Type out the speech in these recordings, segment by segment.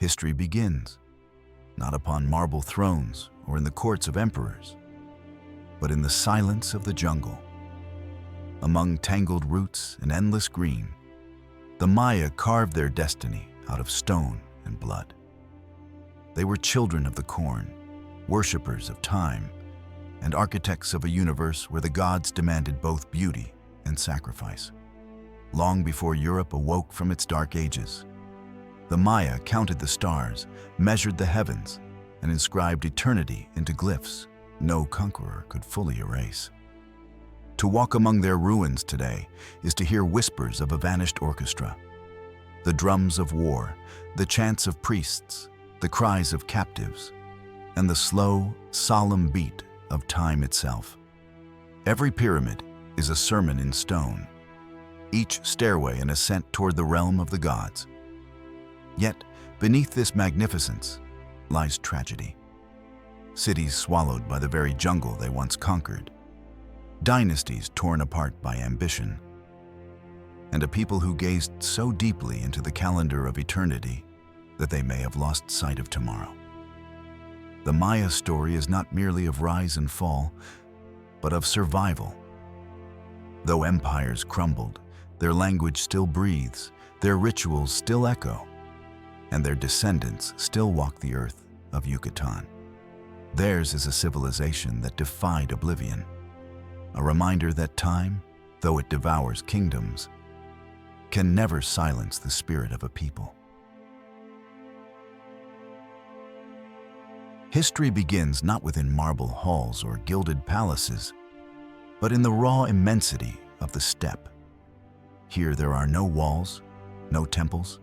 History begins, not upon marble thrones or in the courts of emperors, but in the silence of the jungle. Among tangled roots and endless green, the Maya carved their destiny out of stone and blood. They were children of the corn, worshippers of time, and architects of a universe where the gods demanded both beauty and sacrifice. Long before Europe awoke from its dark ages, the Maya counted the stars, measured the heavens, and inscribed eternity into glyphs no conqueror could fully erase. To walk among their ruins today is to hear whispers of a vanished orchestra, the drums of war, the chants of priests, the cries of captives, and the slow, solemn beat of time itself. Every pyramid is a sermon in stone, each stairway an ascent toward the realm of the gods. Yet, beneath this magnificence lies tragedy. Cities swallowed by the very jungle they once conquered, dynasties torn apart by ambition, and a people who gazed so deeply into the calendar of eternity that they may have lost sight of tomorrow. The Maya story is not merely of rise and fall, but of survival. Though empires crumbled, their language still breathes, their rituals still echo, and their descendants still walk the earth of Yucatan. Theirs is a civilization that defied oblivion, a reminder that time, though it devours kingdoms, can never silence the spirit of a people. History begins not within marble halls or gilded palaces, but in the raw immensity of the steppe. Here there are no walls, no temples,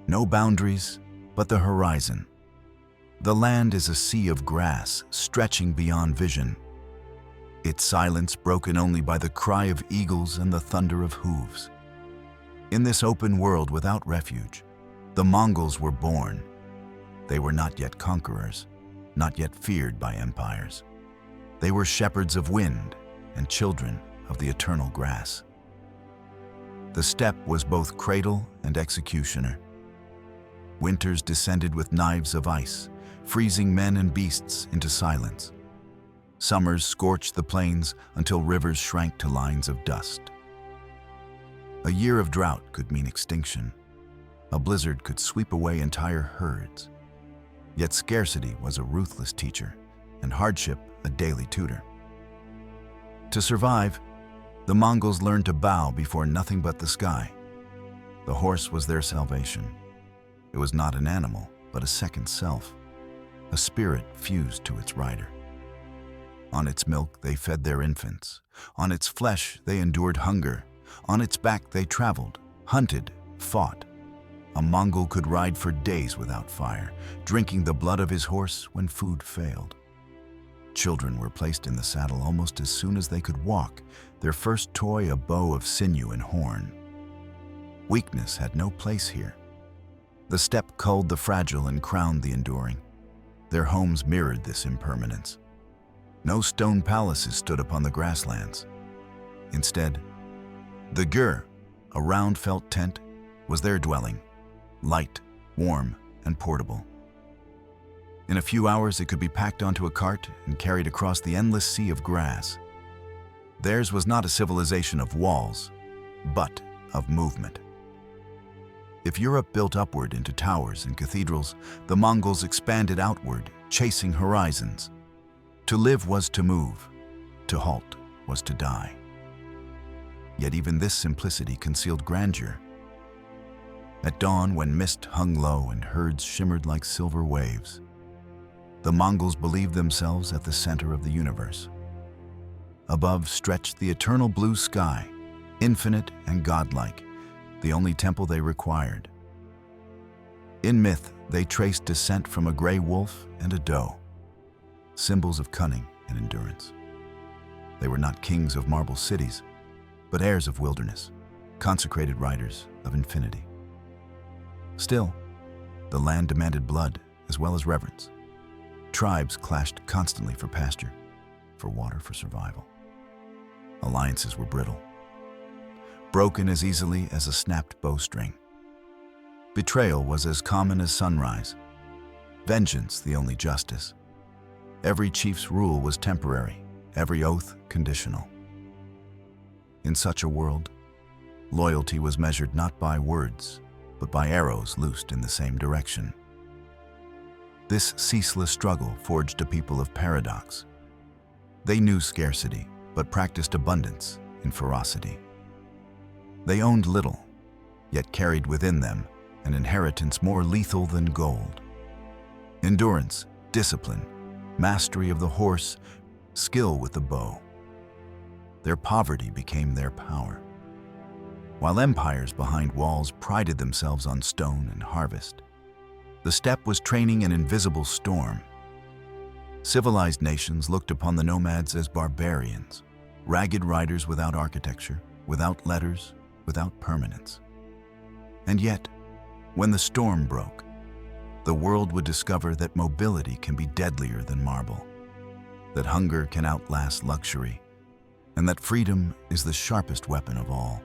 no boundaries, but the horizon. The land is a sea of grass stretching beyond vision, its silence broken only by the cry of eagles and the thunder of hooves. In this open world without refuge, the Mongols were born. They were not yet conquerors, not yet feared by empires. They were shepherds of wind and children of the eternal grass. The steppe was both cradle and executioner. Winters descended with knives of ice, freezing men and beasts into silence. Summers scorched the plains until rivers shrank to lines of dust. A year of drought could mean extinction. A blizzard could sweep away entire herds. Yet scarcity was a ruthless teacher, and hardship a daily tutor. To survive, the Mongols learned to bow before nothing but the sky. The horse was their salvation. It was not an animal, but a second self, a spirit fused to its rider. On its milk they fed their infants. On its flesh they endured hunger. On its back they traveled, hunted, fought. A Mongol could ride for days without fire, drinking the blood of his horse when food failed. Children were placed in the saddle almost as soon as they could walk, their first toy a bow of sinew and horn. Weakness had no place here. The steppe culled the fragile and crowned the enduring. Their homes mirrored this impermanence. No stone palaces stood upon the grasslands. Instead, the gur, a round felt tent, was their dwelling, light, warm, and portable. In a few hours it could be packed onto a cart and carried across the endless sea of grass. Theirs was not a civilization of walls, but of movement. If Europe built upward into towers and cathedrals, the Mongols expanded outward, chasing horizons. To live was to move, to halt was to die. Yet even this simplicity concealed grandeur. At dawn, when mist hung low and herds shimmered like silver waves, the Mongols believed themselves at the center of the universe. Above stretched the eternal blue sky, infinite and godlike, the only temple they required. In myth, they traced descent from a gray wolf and a doe, symbols of cunning and endurance. They were not kings of marble cities, but heirs of wilderness, consecrated riders of infinity. Still, the land demanded blood as well as reverence. Tribes clashed constantly for pasture, for water, for survival. Alliances were brittle, broken as easily as a snapped bowstring. Betrayal was as common as sunrise, vengeance the only justice. Every chief's rule was temporary, every oath conditional. In such a world, loyalty was measured not by words, but by arrows loosed in the same direction. This ceaseless struggle forged a people of paradox. They knew scarcity, but practiced abundance in ferocity. They owned little, yet carried within them an inheritance more lethal than gold. Endurance, discipline, mastery of the horse, skill with the bow. Their poverty became their power. While empires behind walls prided themselves on stone and harvest, the steppe was training an invisible storm. Civilized nations looked upon the nomads as barbarians, ragged riders without architecture, without letters, without permanence. And yet, when the storm broke, the world would discover that mobility can be deadlier than marble, that hunger can outlast luxury, and that freedom is the sharpest weapon of all.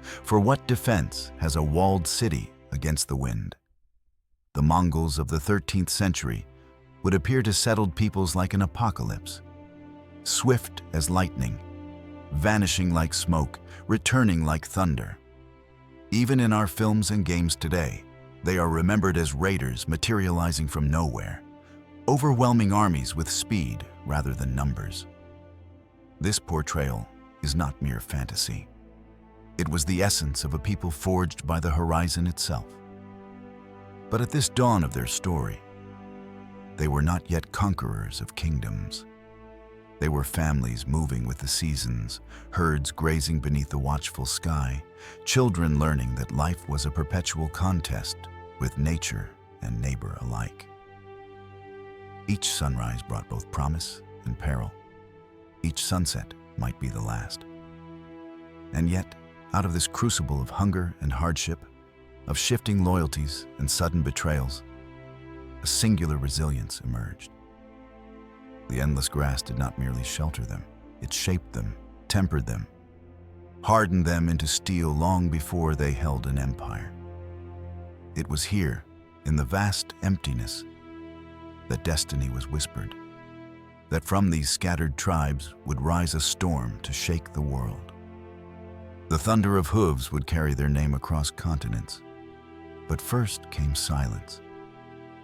For what defense has a walled city against the wind? The Mongols of the 13th century would appear to settled peoples like an apocalypse, swift as lightning, vanishing like smoke, returning like thunder. Even in our films and games today, they are remembered as raiders materializing from nowhere, overwhelming armies with speed rather than numbers. This portrayal is not mere fantasy. It was the essence of a people forged by the horizon itself. But at this dawn of their story, they were not yet conquerors of kingdoms. They were families moving with the seasons, herds grazing beneath the watchful sky, children learning that life was a perpetual contest with nature and neighbor alike. Each sunrise brought both promise and peril. Each sunset might be the last. And yet, out of this crucible of hunger and hardship, of shifting loyalties and sudden betrayals, a singular resilience emerged. The endless grass did not merely shelter them, it shaped them, tempered them, hardened them into steel long before they held an empire. It was here, in the vast emptiness, that destiny was whispered, that from these scattered tribes would rise a storm to shake the world. The thunder of hooves would carry their name across continents. But first came silence,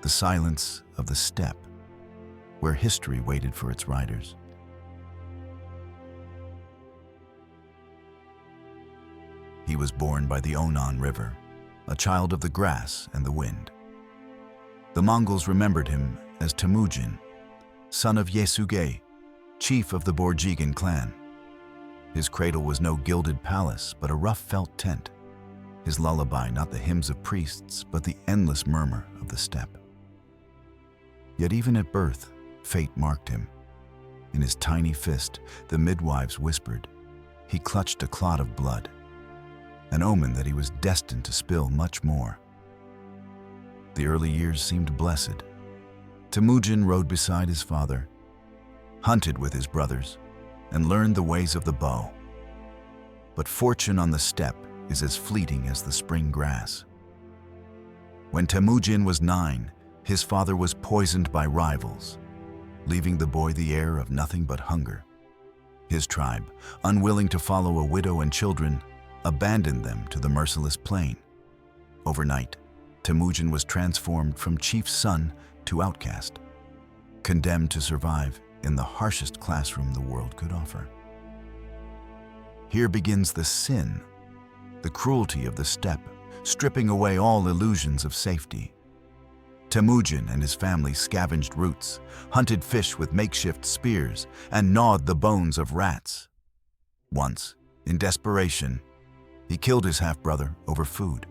the silence of the steppe, where history waited for its riders. He was born by the Onan River, a child of the grass and the wind. The Mongols remembered him as Temujin, son of Yesuge, chief of the Borjigan clan. His cradle was no gilded palace, but a rough felt tent. His lullaby not the hymns of priests, but the endless murmur of the steppe. Yet even at birth, fate marked him. In his tiny fist, the midwives whispered, he clutched a clot of blood, an omen that he was destined to spill much more. The early years seemed blessed. Temujin rode beside his father, hunted with his brothers, and learned the ways of the bow. But fortune on the steppe is as fleeting as the spring grass. When Temujin was 9, his father was poisoned by rivals, leaving the boy the heir of nothing but hunger. His tribe, unwilling to follow a widow and children, abandoned them to the merciless plain. Overnight, Temujin was transformed from chief's son to outcast, condemned to survive in the harshest classroom the world could offer. Here begins the sin, the cruelty of the steppe, stripping away all illusions of safety. Temujin and his family scavenged roots, hunted fish with makeshift spears, and gnawed the bones of rats. Once, in desperation, he killed his half-brother over food,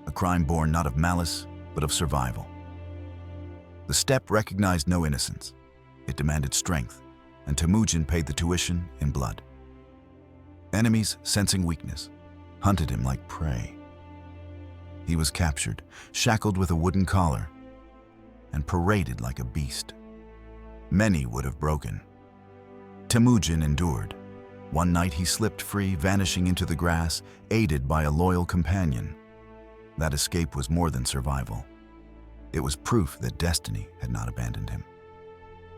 a crime born not of malice, but of survival. The steppe recognized no innocence. It demanded strength, and Temujin paid the tuition in blood. Enemies, sensing weakness, hunted him like prey. He was captured, shackled with a wooden collar, and paraded like a beast. Many would have broken. Temujin endured. One night he slipped free, vanishing into the grass, aided by a loyal companion. That escape was more than survival. It was proof that destiny had not abandoned him.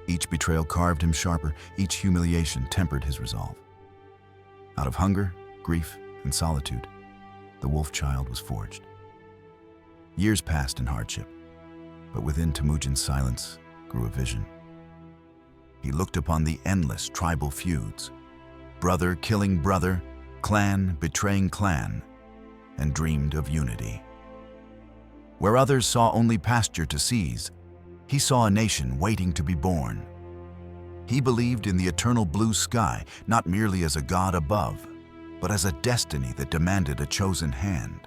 Each betrayal carved him sharper, each humiliation tempered his resolve. Out of hunger, grief, and solitude, the wolf child was forged. Years passed in hardship, but within Temujin's silence grew a vision. He looked upon the endless tribal feuds, brother killing brother, clan betraying clan, and dreamed of unity. Where others saw only pasture to seize, he saw a nation waiting to be born. He believed in the eternal blue sky, not merely as a god above, but as a destiny that demanded a chosen hand.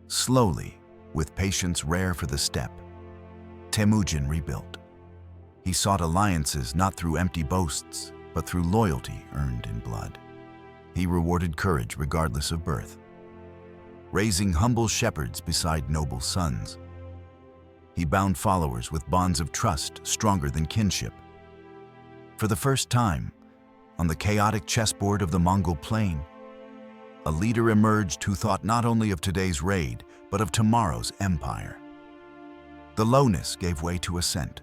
Slowly, with patience rare for the steppe, Temujin rebuilt. He sought alliances not through empty boasts, but through loyalty earned in blood. He rewarded courage regardless of birth, raising humble shepherds beside noble sons. He bound followers with bonds of trust stronger than kinship. For the first time, on the chaotic chessboard of the Mongol plain, a leader emerged who thought not only of today's raid, but of tomorrow's empire. The lowness gave way to ascent.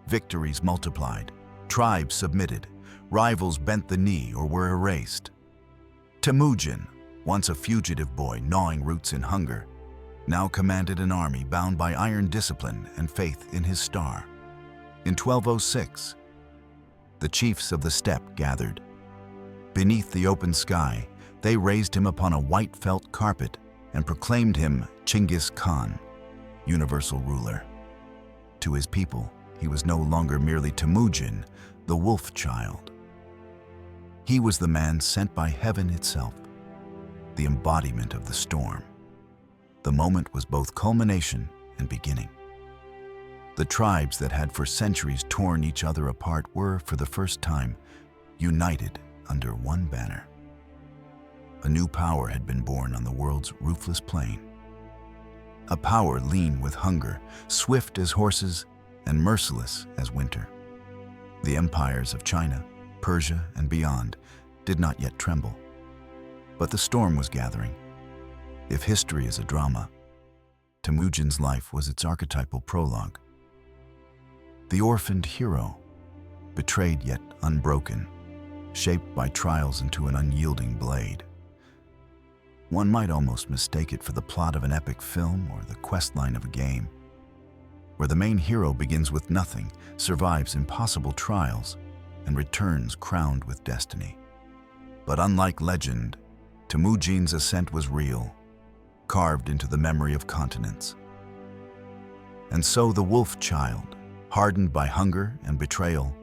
Victories multiplied, tribes submitted, rivals bent the knee or were erased. Temujin, once a fugitive boy gnawing roots in hunger, now commanded an army bound by iron discipline and faith in his star. In 1206, the chiefs of the steppe gathered. Beneath the open sky, they raised him upon a white felt carpet and proclaimed him Chinggis Khan, universal ruler. To his people, he was no longer merely Temujin, the wolf child. He was the man sent by heaven itself, the embodiment of the storm. The moment was both culmination and beginning. The tribes that had for centuries torn each other apart were, for the first time, united under one banner. A new power had been born on the world's roofless plain. A power lean with hunger, swift as horses, and merciless as winter. The empires of China, Persia, and beyond did not yet tremble. But the storm was gathering. If history is a drama, Temujin's life was its archetypal prologue. The orphaned hero, betrayed yet unbroken, shaped by trials into an unyielding blade. One might almost mistake it for the plot of an epic film or the questline of a game, where the main hero begins with nothing, survives impossible trials, and returns crowned with destiny. But unlike legend, Temujin's ascent was real, carved into the memory of continents. And so the wolf child, hardened by hunger and betrayal,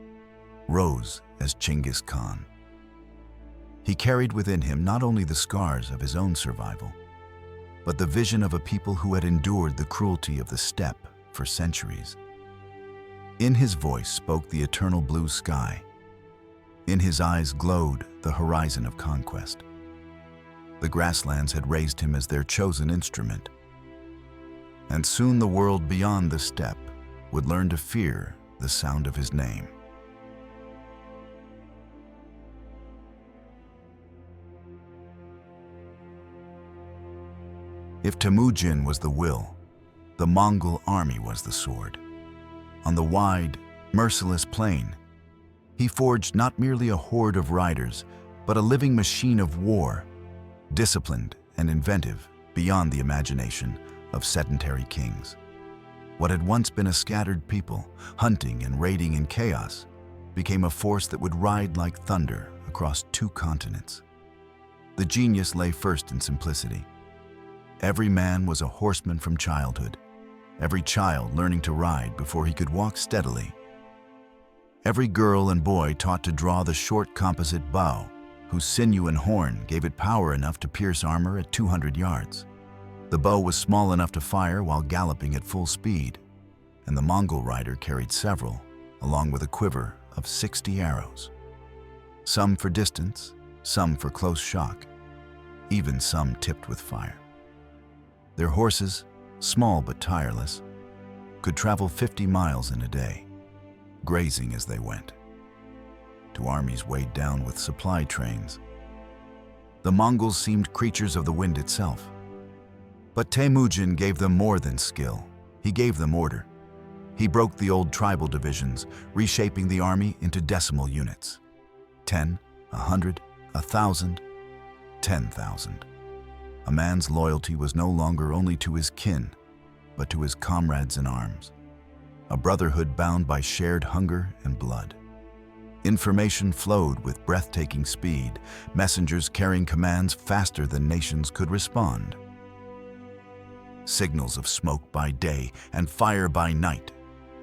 rose as Chinggis Khan. He carried within him not only the scars of his own survival, but the vision of a people who had endured the cruelty of the steppe for centuries. In his voice spoke the eternal blue sky. In his eyes glowed the horizon of conquest. The grasslands had raised him as their chosen instrument. And soon the world beyond the steppe would learn to fear the sound of his name. If Temujin was the will, the Mongol army was the sword. On the wide, merciless plain, he forged not merely a horde of riders, but a living machine of war, disciplined and inventive beyond the imagination of sedentary kings. What had once been a scattered people, hunting and raiding in chaos, became a force that would ride like thunder across 2 continents. The genius lay first in simplicity. Every man was a horseman from childhood, every child learning to ride before he could walk steadily. Every girl and boy taught to draw the short composite bow, whose sinew and horn gave it power enough to pierce armor at 200 yards. The bow was small enough to fire while galloping at full speed, and the Mongol rider carried several, along with a quiver of 60 arrows. Some for distance, some for close shock, even some tipped with fire. Their horses, small but tireless, could travel 50 miles in a day, grazing as they went. To armies weighed down with supply trains, the Mongols seemed creatures of the wind itself. But Temujin gave them more than skill. He gave them order. He broke the old tribal divisions, reshaping the army into decimal units. 10, 100, 1,000, 10,000. A man's loyalty was no longer only to his kin, but to his comrades in arms. A brotherhood bound by shared hunger and blood. Information flowed with breathtaking speed, messengers carrying commands faster than nations could respond. Signals of smoke by day and fire by night,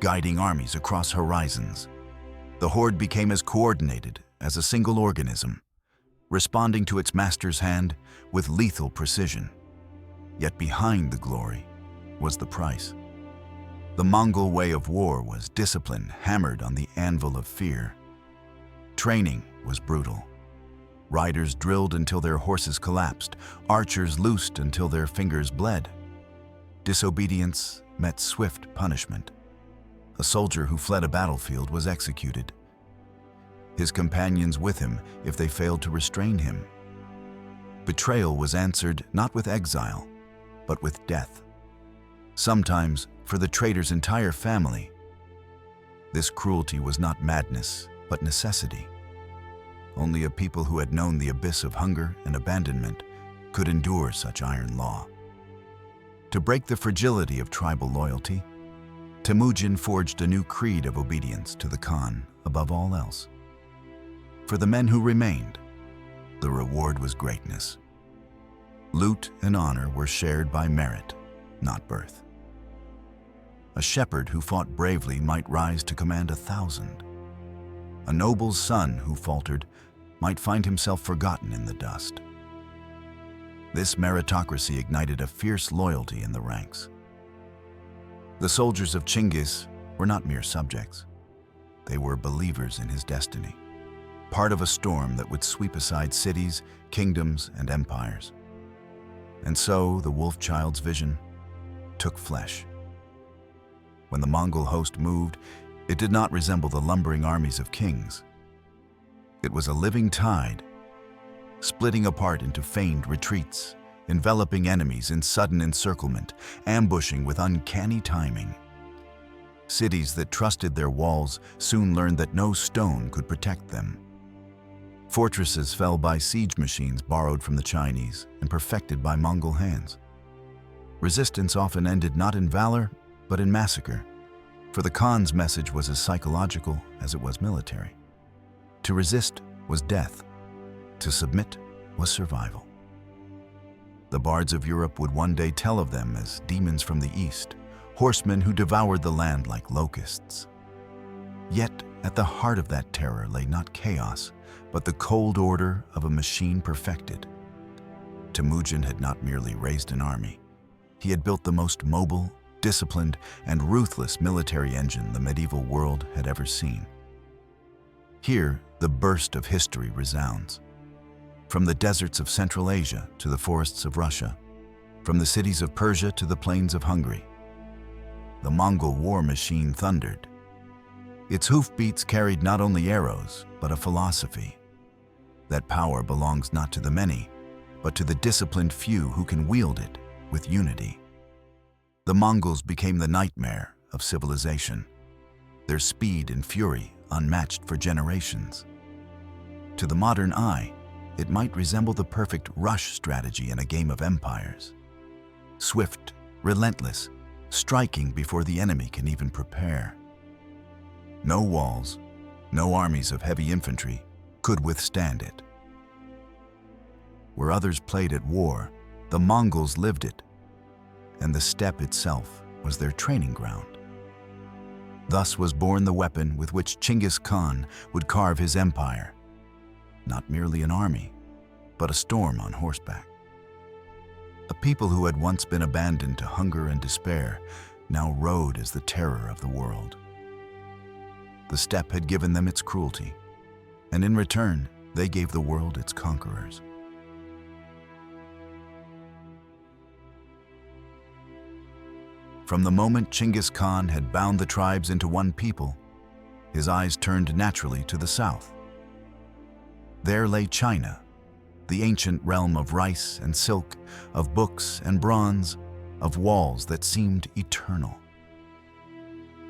guiding armies across horizons. The horde became as coordinated as a single organism, responding to its master's hand with lethal precision. Yet behind the glory was the price. The Mongol way of war was discipline hammered on the anvil of fear. Training was brutal. Riders drilled until their horses collapsed, archers loosed until their fingers bled. Disobedience met swift punishment. A soldier who fled a battlefield was executed. His companions with him if they failed to restrain him. Betrayal was answered not with exile, but with death. Sometimes for the traitor's entire family. This cruelty was not madness, but necessity. Only a people who had known the abyss of hunger and abandonment could endure such iron law. To break the fragility of tribal loyalty, Temujin forged a new creed of obedience to the Khan above all else. For the men who remained, the reward was greatness. Loot and honor were shared by merit, not birth. A shepherd who fought bravely might rise to command 1,000. A noble's son who faltered might find himself forgotten in the dust. This meritocracy ignited a fierce loyalty in the ranks. The soldiers of Chinggis were not mere subjects. They were believers in his destiny, part of a storm that would sweep aside cities, kingdoms, and empires. And so the wolf child's vision took flesh. When the Mongol host moved, it did not resemble the lumbering armies of kings. It was a living tide, splitting apart into feigned retreats, enveloping enemies in sudden encirclement, ambushing with uncanny timing. Cities that trusted their walls soon learned that no stone could protect them. Fortresses fell by siege machines borrowed from the Chinese and perfected by Mongol hands. Resistance often ended not in valor, but in massacre, for the Khan's message was as psychological as it was military. To resist was death. To submit was survival. The bards of Europe would one day tell of them as demons from the east, horsemen who devoured the land like locusts. Yet, at the heart of that terror lay not chaos, but the cold order of a machine perfected. Temujin had not merely raised an army. He had built the most mobile, disciplined, and ruthless military engine the medieval world had ever seen. Here, the burst of history resounds. From the deserts of Central Asia to the forests of Russia, from the cities of Persia to the plains of Hungary, the Mongol war machine thundered. Its hoofbeats carried not only arrows, but a philosophy. That power belongs not to the many, but to the disciplined few who can wield it with unity. The Mongols became the nightmare of civilization, their speed and fury unmatched for generations. To the modern eye, it might resemble the perfect rush strategy in a game of empires. Swift, relentless, striking before the enemy can even prepare. No walls, no armies of heavy infantry could withstand it. Where others played at war, the Mongols lived it, and the steppe itself was their training ground. Thus was born the weapon with which Chinggis Khan would carve his empire. Not merely an army, but a storm on horseback. A people who had once been abandoned to hunger and despair now rode as the terror of the world. The steppe had given them its cruelty, and in return, they gave the world its conquerors. From the moment Chinggis Khan had bound the tribes into one people, his eyes turned naturally to the south. There lay China, the ancient realm of rice and silk, of books and bronze, of walls that seemed eternal.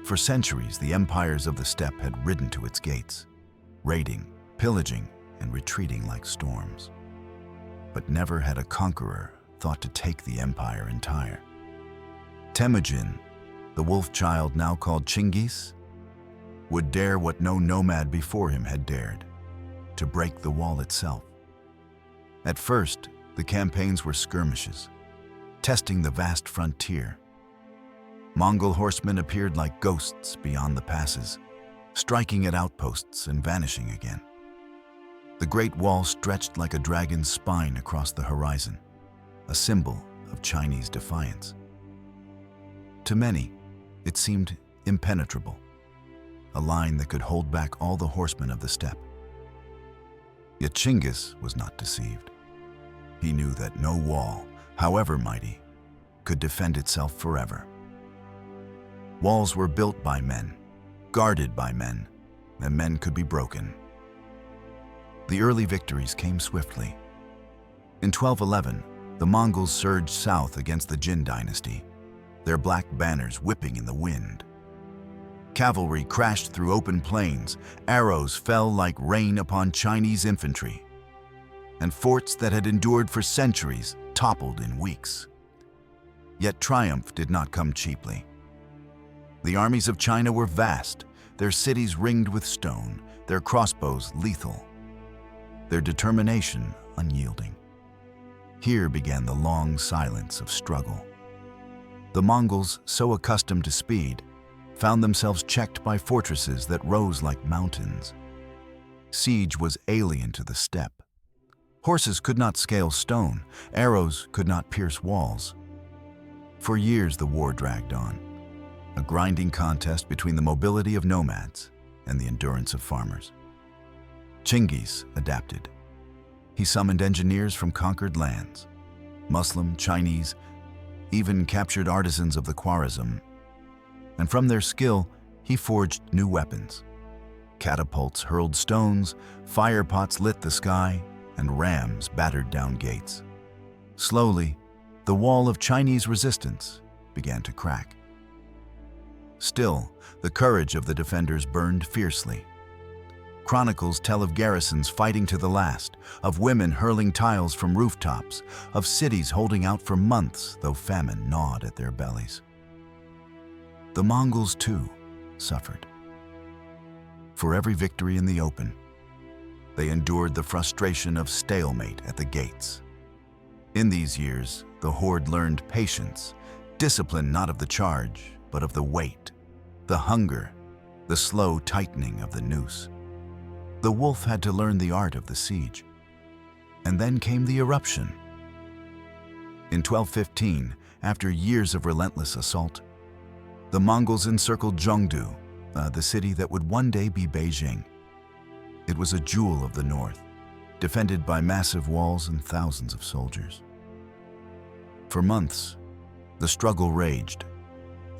For centuries, the empires of the steppe had ridden to its gates, raiding, pillaging, and retreating like storms. But never had a conqueror thought to take the empire entire. Temujin, the wolf child now called Chinggis, would dare what no nomad before him had dared, to break the wall itself. At first, the campaigns were skirmishes, testing the vast frontier. Mongol horsemen appeared like ghosts beyond the passes, striking at outposts and vanishing again. The Great Wall stretched like a dragon's spine across the horizon, a symbol of Chinese defiance. To many, it seemed impenetrable, a line that could hold back all the horsemen of the steppe. Yet Chinggis was not deceived. He knew that no wall, however mighty, could defend itself forever. Walls were built by men, guarded by men, and men could be broken. The early victories came swiftly. In 1211, the Mongols surged south against the Jin dynasty, their black banners whipping in the wind. Cavalry crashed through open plains, arrows fell like rain upon Chinese infantry, and forts that had endured for centuries toppled in weeks. Yet triumph did not come cheaply. The armies of China were vast, their cities ringed with stone, their crossbows lethal, their determination unyielding. Here began the long silence of struggle. The Mongols, so accustomed to speed, found themselves checked by fortresses that rose like mountains. Siege was alien to the steppe. Horses could not scale stone, arrows could not pierce walls. For years the war dragged on, a grinding contest between the mobility of nomads and the endurance of farmers. Chinggis adapted. He summoned engineers from conquered lands, Muslim, Chinese, even captured artisans of the Khwarezm, and from their skill he forged new weapons. Catapults hurled stones, fire pots lit the sky, and rams battered down gates. Slowly, the wall of Chinese resistance began to crack. Still, the courage of the defenders burned fiercely. Chronicles tell of garrisons fighting to the last, of women hurling tiles from rooftops, of cities holding out for months though famine gnawed at their bellies. The Mongols, too, suffered. For every victory in the open, they endured the frustration of stalemate at the gates. In these years, the horde learned patience, discipline not of the charge, but of the weight, the hunger, the slow tightening of the noose. The wolf had to learn the art of the siege. And then came the eruption. In 1215, after years of relentless assault, the Mongols encircled Zhengdu, the city that would one day be Beijing. It was a jewel of the north, defended by massive walls and thousands of soldiers. For months, the struggle raged.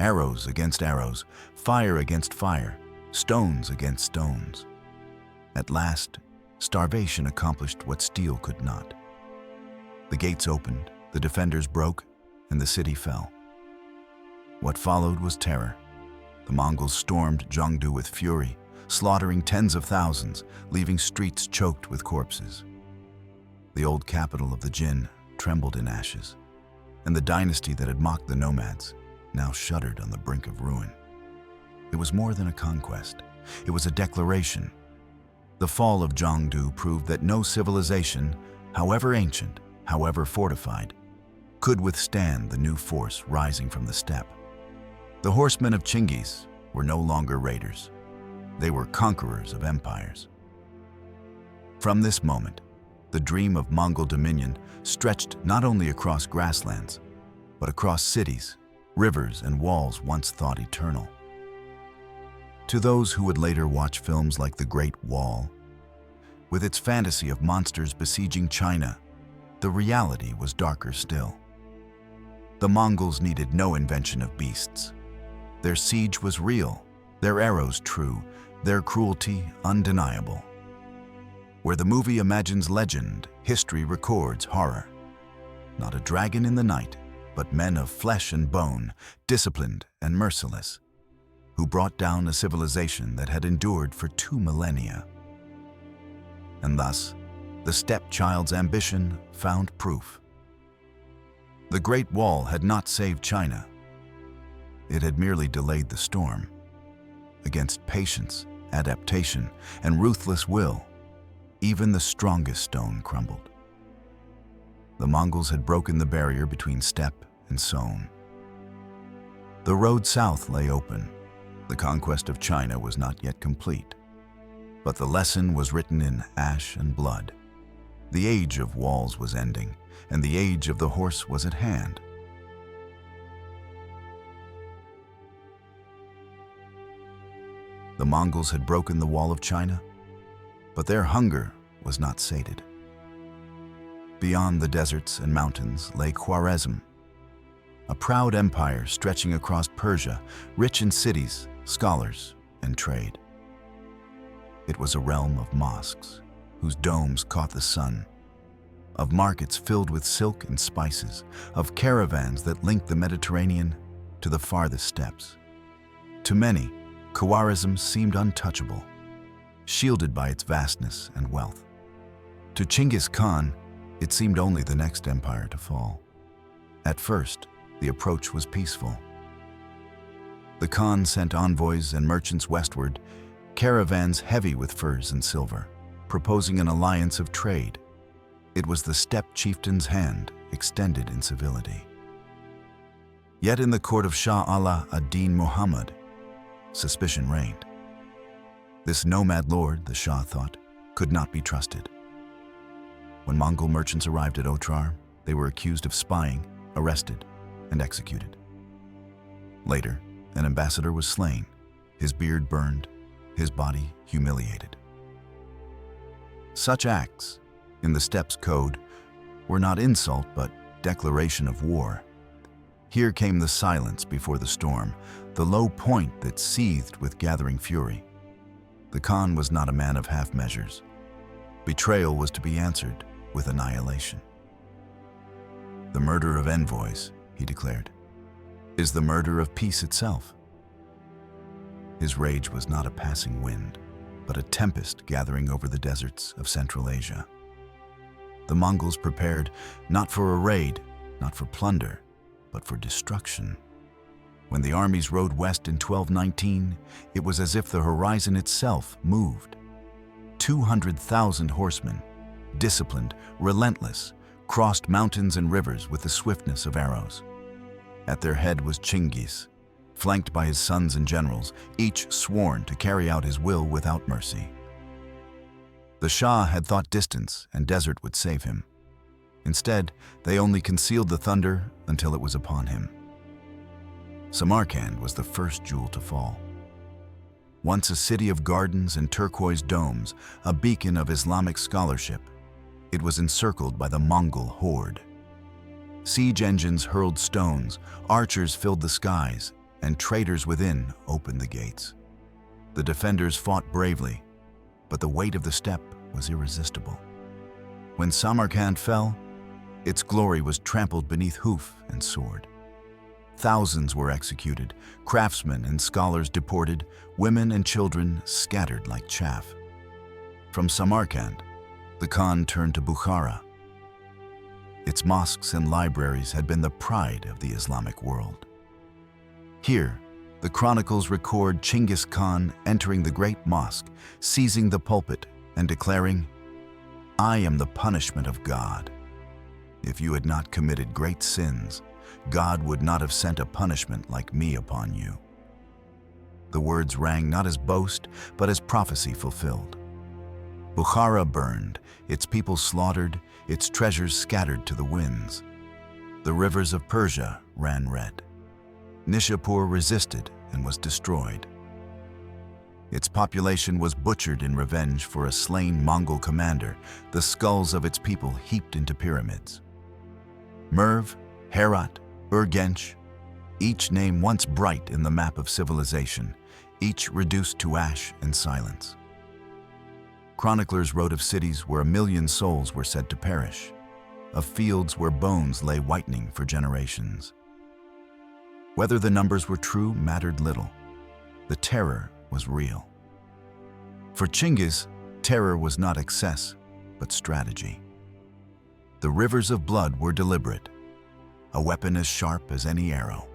Arrows against arrows, fire against fire, stones against stones. At last, starvation accomplished what steel could not. The gates opened, the defenders broke, and the city fell. What followed was terror. The Mongols stormed Zhengdu with fury, slaughtering tens of thousands, leaving streets choked with corpses. The old capital of the Jin trembled in ashes, and the dynasty that had mocked the nomads now shuddered on the brink of ruin. It was more than a conquest. It was a declaration. The fall of Zhengdu proved that no civilization, however ancient, however fortified, could withstand the new force rising from the steppe. The horsemen of Chinggis were no longer raiders. They were conquerors of empires. From this moment, the dream of Mongol dominion stretched not only across grasslands, but across cities, rivers, and walls once thought eternal. To those who would later watch films like The Great Wall, with its fantasy of monsters besieging China, the reality was darker still. The Mongols needed no invention of beasts. Their siege was real, their arrows true, their cruelty undeniable. Where the movie imagines legend, history records horror. Not a dragon in the night, but men of flesh and bone, disciplined and merciless, who brought down a civilization that had endured for 2 millennia. And thus, the stepchild's ambition found proof. The Great Wall had not saved China. It had merely delayed the storm. Against patience, adaptation, and ruthless will, even the strongest stone crumbled. The Mongols had broken the barrier between steppe and sown. The road south lay open. The conquest of China was not yet complete. But the lesson was written in ash and blood. The age of walls was ending, and the age of the horse was at hand. The Mongols had broken the wall of China, but their hunger was not sated. Beyond the deserts and mountains lay Khwarezm, a proud empire stretching across Persia, rich in cities, scholars, and trade. It was a realm of mosques, whose domes caught the sun, of markets filled with silk and spices, of caravans that linked the Mediterranean to the farthest steppes. To many, Khwarezm seemed untouchable, shielded by its vastness and wealth. To Chinggis Khan, it seemed only the next empire to fall. At first, the approach was peaceful. The Khan sent envoys and merchants westward, caravans heavy with furs and silver, proposing an alliance of trade. It was the steppe chieftain's hand extended in civility. Yet in the court of Shah Ala ad-Din Muhammad, suspicion reigned. This nomad lord, the Shah thought, could not be trusted. When Mongol merchants arrived at Otrar, they were accused of spying, arrested, and executed. Later, an ambassador was slain, his beard burned, his body humiliated. Such acts, in the steppes code, were not insult but declaration of war. Here came the silence before the storm, the low point that seethed with gathering fury. The Khan was not a man of half measures. Betrayal was to be answered with annihilation. The murder of envoys, he declared, is the murder of peace itself. His rage was not a passing wind, but a tempest gathering over the deserts of Central Asia. The Mongols prepared not for a raid, not for plunder, but for destruction. When the armies rode west in 1219, it was as if the horizon itself moved. 200,000 horsemen, disciplined, relentless, crossed mountains and rivers with the swiftness of arrows. At their head was Chinggis, flanked by his sons and generals, each sworn to carry out his will without mercy. The Shah had thought distance and desert would save him. Instead, they only concealed the thunder until it was upon him. Samarkand was the first jewel to fall. Once a city of gardens and turquoise domes, a beacon of Islamic scholarship, it was encircled by the Mongol horde. Siege engines hurled stones, archers filled the skies, and traders within opened the gates. The defenders fought bravely, but the weight of the steppe was irresistible. When Samarkand fell, its glory was trampled beneath hoof and sword. Thousands were executed, craftsmen and scholars deported, women and children scattered like chaff. From Samarkand, the Khan turned to Bukhara. Its mosques and libraries had been the pride of the Islamic world. Here, the chronicles record Chinggis Khan entering the great mosque, seizing the pulpit, and declaring, "I am the punishment of God. If you had not committed great sins, God would not have sent a punishment like me upon you." The words rang not as boast, but as prophecy fulfilled. Bukhara burned, its people slaughtered, its treasures scattered to the winds. The rivers of Persia ran red. Nishapur resisted and was destroyed. Its population was butchered in revenge for a slain Mongol commander, the skulls of its people heaped into pyramids. Merv, Herat, Urgench, each name once bright in the map of civilization, each reduced to ash and silence. Chroniclers wrote of cities where 1 million souls were said to perish, of fields where bones lay whitening for generations. Whether the numbers were true mattered little. The terror was real. For Chinggis, terror was not excess, but strategy. The rivers of blood were deliberate, a weapon as sharp as any arrow.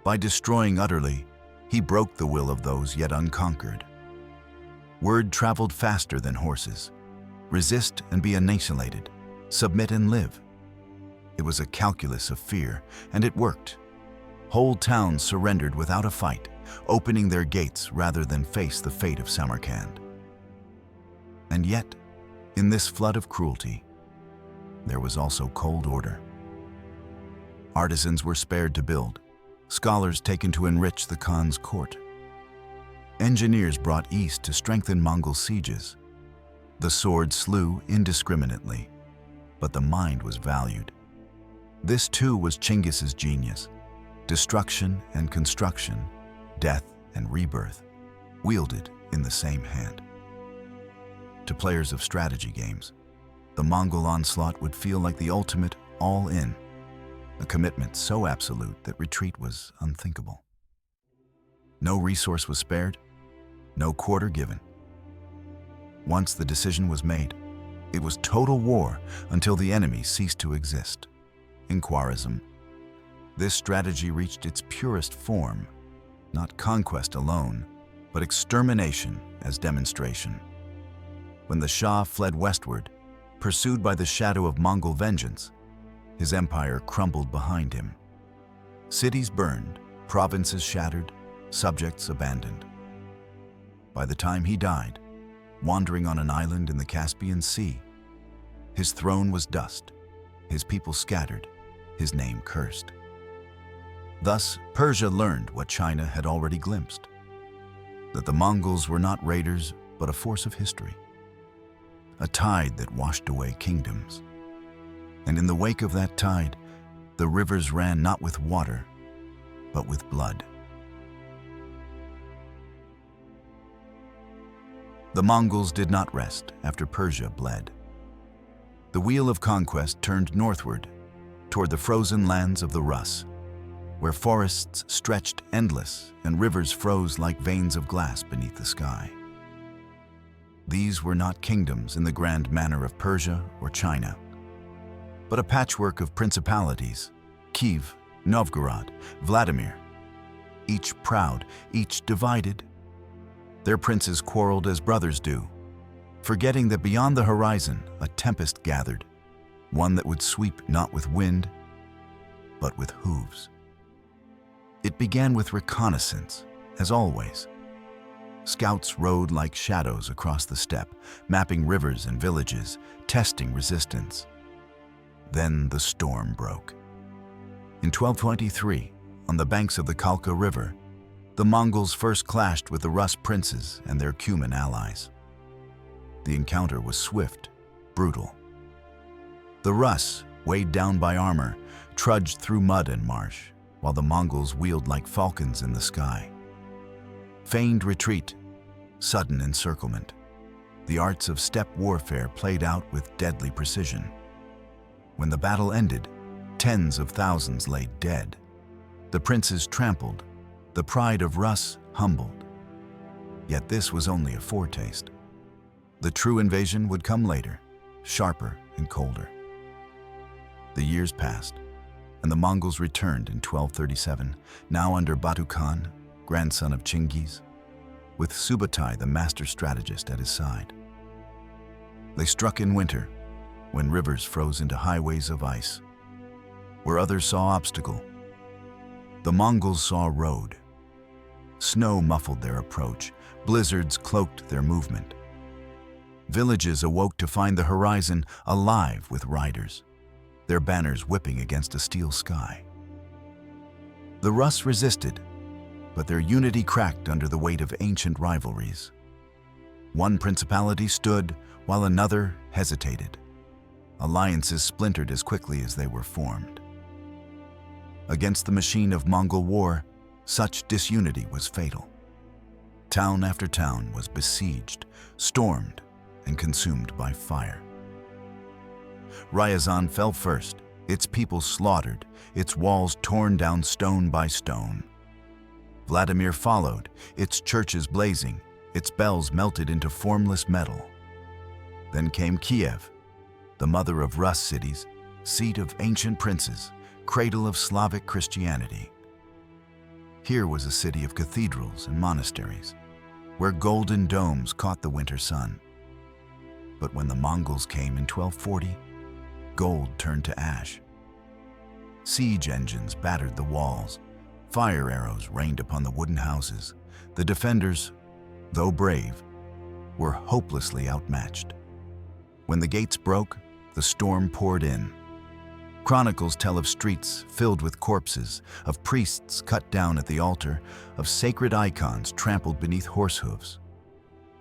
By destroying utterly, he broke the will of those yet unconquered. Word traveled faster than horses. Resist and be annihilated. Submit and live. It was a calculus of fear, and it worked. Whole towns surrendered without a fight, opening their gates rather than face the fate of Samarkand. And yet, in this flood of cruelty, there was also cold order. Artisans were spared to build, scholars taken to enrich the Khan's court. Engineers brought east to strengthen Mongol sieges. The sword slew indiscriminately, but the mind was valued. This too was Chinggis's genius. Destruction and construction, death and rebirth, wielded in the same hand. To players of strategy games, the Mongol onslaught would feel like the ultimate all-in, a commitment so absolute that retreat was unthinkable. No resource was spared, no quarter given. Once the decision was made, it was total war until the enemy ceased to exist. In Khwarizm, this strategy reached its purest form, not conquest alone, but extermination as demonstration. When the Shah fled westward, pursued by the shadow of Mongol vengeance, his empire crumbled behind him. Cities burned, provinces shattered, subjects abandoned. By the time he died, wandering on an island in the Caspian Sea, his throne was dust, his people scattered, his name cursed. Thus, Persia learned what China had already glimpsed, that the Mongols were not raiders, but a force of history, a tide that washed away kingdoms. And in the wake of that tide, the rivers ran not with water, but with blood. The Mongols did not rest after Persia bled. The wheel of conquest turned northward, toward the frozen lands of the Rus, where forests stretched endless and rivers froze like veins of glass beneath the sky. These were not kingdoms in the grand manner of Persia or China, but a patchwork of principalities, Kiev, Novgorod, Vladimir, each proud, each divided. Their princes quarreled as brothers do, forgetting that beyond the horizon a tempest gathered, one that would sweep not with wind, but with hooves. It began with reconnaissance, as always. Scouts rode like shadows across the steppe, mapping rivers and villages, testing resistance. Then the storm broke. In 1223, on the banks of the Kalka River, the Mongols first clashed with the Rus princes and their Cuman allies. The encounter was swift, brutal. The Rus, weighed down by armor, trudged through mud and marsh, while the Mongols wheeled like falcons in the sky. Feigned retreat, sudden encirclement. The arts of steppe warfare played out with deadly precision. When the battle ended, tens of thousands lay dead. The princes trampled, the pride of Rus humbled. Yet this was only a foretaste. The true invasion would come later, sharper and colder. The years passed, and the Mongols returned in 1237, now under Batu Khan, grandson of Chinggis, with Subutai, the master strategist, at his side. They struck in winter, when rivers froze into highways of ice. Where others saw obstacle, the Mongols saw road. Snow muffled their approach, blizzards cloaked their movement. Villages awoke to find the horizon alive with riders, their banners whipping against a steel sky. The Rus resisted, but their unity cracked under the weight of ancient rivalries. One principality stood while another hesitated. Alliances splintered as quickly as they were formed. Against the machine of Mongol war, such disunity was fatal. Town after town was besieged, stormed, and consumed by fire. Ryazan fell first, its people slaughtered, its walls torn down stone by stone. Vladimir followed, its churches blazing, its bells melted into formless metal. Then came Kiev, the mother of Rus cities, seat of ancient princes, cradle of Slavic Christianity. Here was a city of cathedrals and monasteries, where golden domes caught the winter sun. But when the Mongols came in 1240, gold turned to ash. Siege engines battered the walls, fire arrows rained upon the wooden houses. The defenders, though brave, were hopelessly outmatched. When the gates broke, the storm poured in. Chronicles tell of streets filled with corpses, of priests cut down at the altar, of sacred icons trampled beneath horse hooves.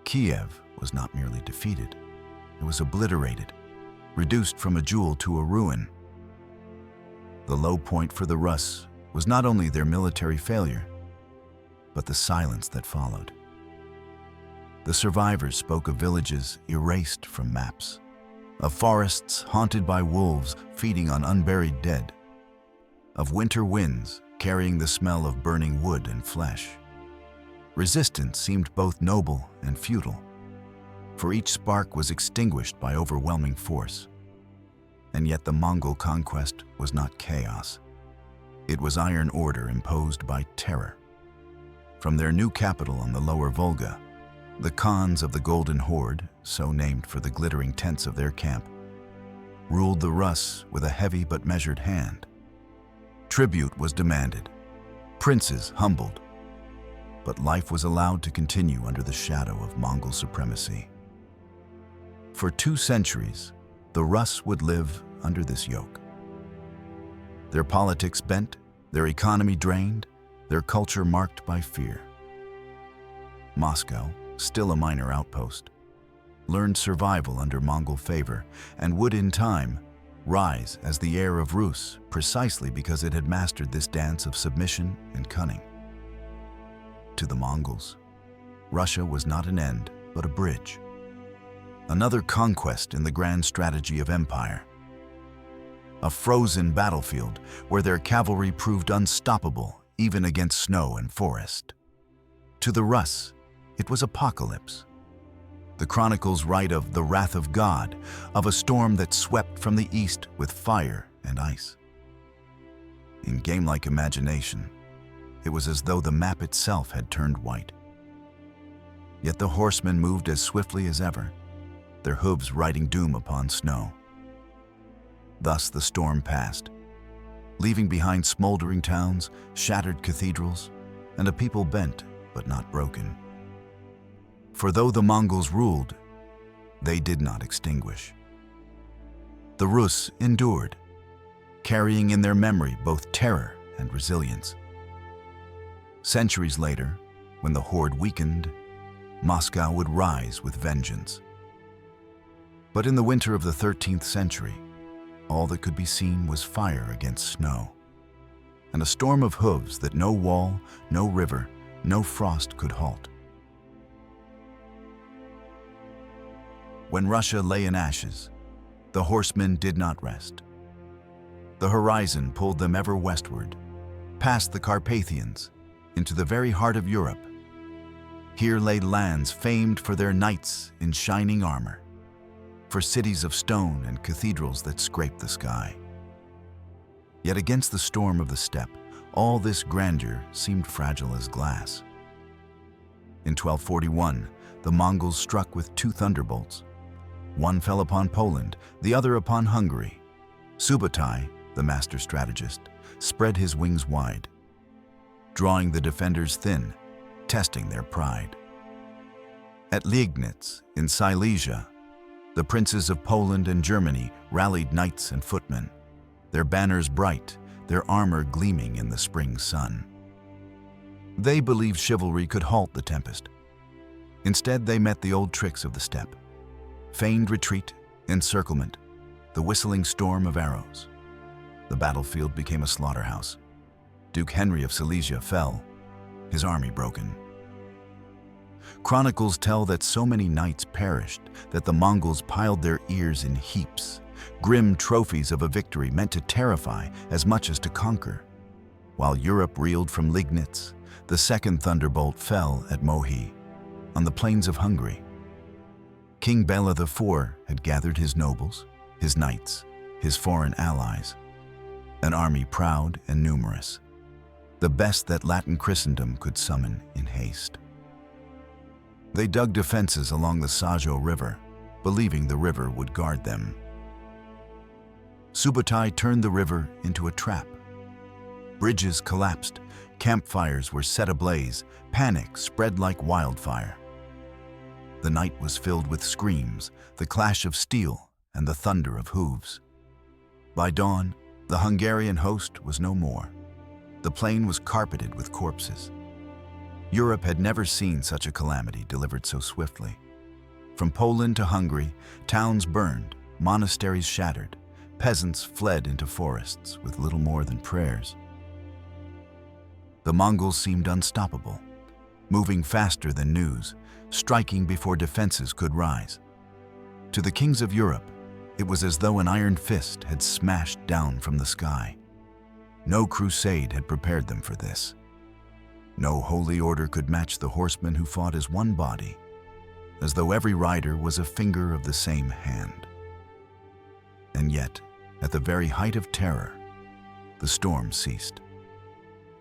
Kiev was not merely defeated, it was obliterated, reduced from a jewel to a ruin. The low point for the Rus was not only their military failure, but the silence that followed. The survivors spoke of villages erased from maps, of forests haunted by wolves feeding on unburied dead, of winter winds carrying the smell of burning wood and flesh. Resistance seemed both noble and futile, for each spark was extinguished by overwhelming force. And yet the Mongol conquest was not chaos. It was iron order imposed by terror. From their new capital on the lower Volga, the Khans of the Golden Horde, so named for the glittering tents of their camp, ruled the Rus with a heavy but measured hand. Tribute was demanded, princes humbled, but life was allowed to continue under the shadow of Mongol supremacy. For 2 centuries, the Rus would live under this yoke. Their politics bent, their economy drained, their culture marked by fear. Moscow, still a minor outpost, learned survival under Mongol favor and would in time rise as the heir of Rus precisely because it had mastered this dance of submission and cunning. To the Mongols, Russia was not an end, but a bridge. Another conquest in the grand strategy of empire. A frozen battlefield where their cavalry proved unstoppable even against snow and forest. To the Rus, it was apocalypse. The chronicles write of the wrath of God, of a storm that swept from the east with fire and ice. In game-like imagination, it was as though the map itself had turned white. Yet the horsemen moved as swiftly as ever, their hooves riding doom upon snow. Thus the storm passed, leaving behind smoldering towns, shattered cathedrals, and a people bent but not broken. For though the Mongols ruled, they did not extinguish. The Rus endured, carrying in their memory both terror and resilience. Centuries later, when the horde weakened, Moscow would rise with vengeance. But in the winter of the 13th century, all that could be seen was fire against snow, and a storm of hooves that no wall, no river, no frost could halt. When Russia lay in ashes, the horsemen did not rest. The horizon pulled them ever westward, past the Carpathians, into the very heart of Europe. Here lay lands famed for their knights in shining armor, for cities of stone and cathedrals that scraped the sky. Yet against the storm of the steppe, all this grandeur seemed fragile as glass. In 1241, the Mongols struck with 2 thunderbolts. One fell upon Poland, the other upon Hungary. Subutai, the master strategist, spread his wings wide, drawing the defenders thin, testing their pride. At Liegnitz, in Silesia, the princes of Poland and Germany rallied knights and footmen, their banners bright, their armor gleaming in the spring sun. They believed chivalry could halt the tempest. Instead, they met the old tricks of the steppe: feigned retreat, encirclement, the whistling storm of arrows. The battlefield became a slaughterhouse. Duke Henry of Silesia fell, his army broken. Chronicles tell that so many knights perished that the Mongols piled their ears in heaps, grim trophies of a victory meant to terrify as much as to conquer. While Europe reeled from Liegnitz, the second thunderbolt fell at Mohi, on the plains of Hungary. King Bela IV had gathered his nobles, his knights, his foreign allies, an army proud and numerous, the best that Latin Christendom could summon in haste. They dug defenses along the Sajo River, believing the river would guard them. Subutai turned the river into a trap. Bridges collapsed, campfires were set ablaze, panic spread like wildfire. The night was filled with screams, the clash of steel, and the thunder of hooves. By dawn, the Hungarian host was no more. The plain was carpeted with corpses. Europe had never seen such a calamity delivered so swiftly. From Poland to Hungary, towns burned, monasteries shattered, peasants fled into forests with little more than prayers. The Mongols seemed unstoppable, moving faster than news, striking before defenses could rise. To the kings of Europe, it was as though an iron fist had smashed down from the sky. No crusade had prepared them for this. No holy order could match the horsemen who fought as one body, as though every rider was a finger of the same hand. And yet, at the very height of terror, the storm ceased.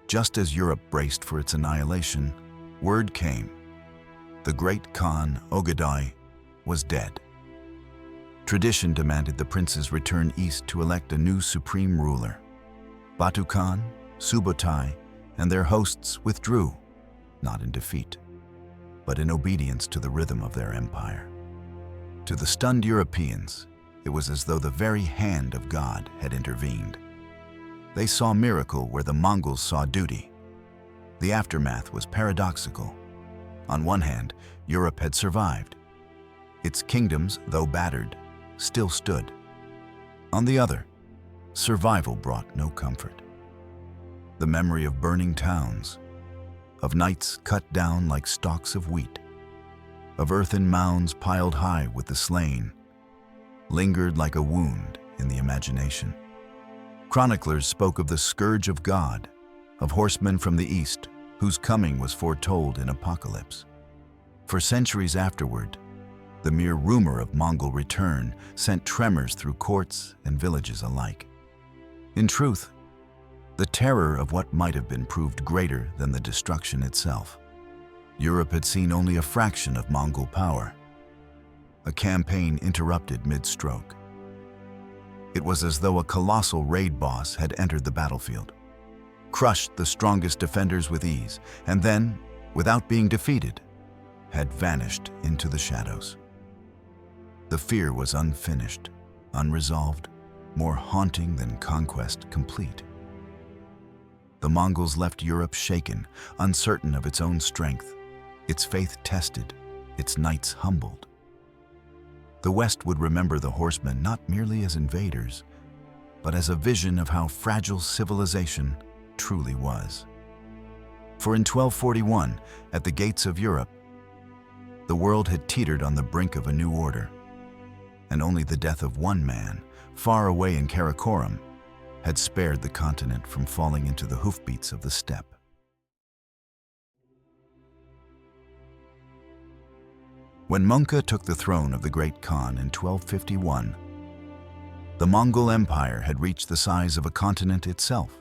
Just as Europe braced for its annihilation, word came. The great Khan, Ogadai, was dead. Tradition demanded the princes return east to elect a new supreme ruler. Batu Khan, Subutai, and their hosts withdrew, not in defeat, but in obedience to the rhythm of their empire. To the stunned Europeans, it was as though the very hand of God had intervened. They saw miracle where the Mongols saw duty. The aftermath was paradoxical. On one hand, Europe had survived. Its kingdoms, though battered, still stood. On the other, survival brought no comfort. The memory of burning towns, of knights cut down like stalks of wheat, of earthen mounds piled high with the slain, lingered like a wound in the imagination. Chroniclers spoke of the scourge of God, of horsemen from the east, whose coming was foretold in Apocalypse. For centuries afterward, the mere rumor of Mongol return sent tremors through courts and villages alike. In truth, the terror of what might have been proved greater than the destruction itself. Europe had seen only a fraction of Mongol power. A campaign interrupted mid-stroke. It was as though a colossal raid boss had entered the battlefield, crushed the strongest defenders with ease, and then, without being defeated, had vanished into the shadows. The fear was unfinished, unresolved, more haunting than conquest complete. The Mongols left Europe shaken, uncertain of its own strength, its faith tested, its knights humbled. The West would remember the horsemen not merely as invaders, but as a vision of how fragile civilization truly was. For in 1241, at the gates of Europe, the world had teetered on the brink of a new order, and only the death of one man, far away in Karakoram, had spared the continent from falling into the hoofbeats of the steppe. When Mongke took the throne of the Great Khan in 1251, the Mongol Empire had reached the size of a continent itself.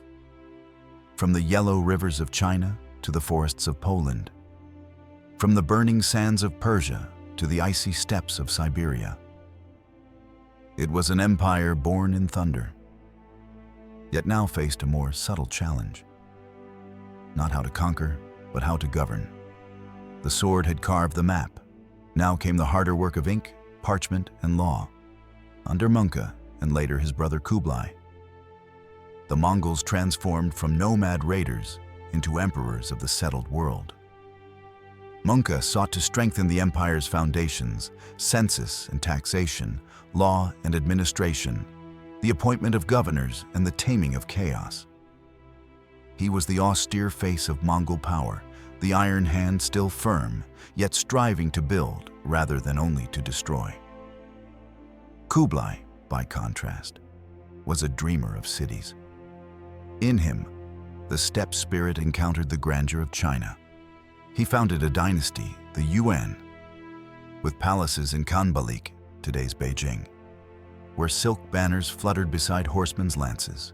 From the yellow rivers of China to the forests of Poland, from the burning sands of Persia to the icy steppes of Siberia. It was an empire born in thunder, yet now faced a more subtle challenge. Not how to conquer, but how to govern. The sword had carved the map. Now came the harder work of ink, parchment, and law, under Mongke and later his brother Kublai. The Mongols transformed from nomad raiders into emperors of the settled world. Mongke sought to strengthen the empire's foundations, census and taxation, law and administration, the appointment of governors, and the taming of chaos. He was the austere face of Mongol power, the iron hand still firm, yet striving to build rather than only to destroy. Kublai, by contrast, was a dreamer of cities. In him, the steppe spirit encountered the grandeur of China. He founded a dynasty, the Yuan, with palaces in Khanbalik, today's Beijing, where silk banners fluttered beside horsemen's lances.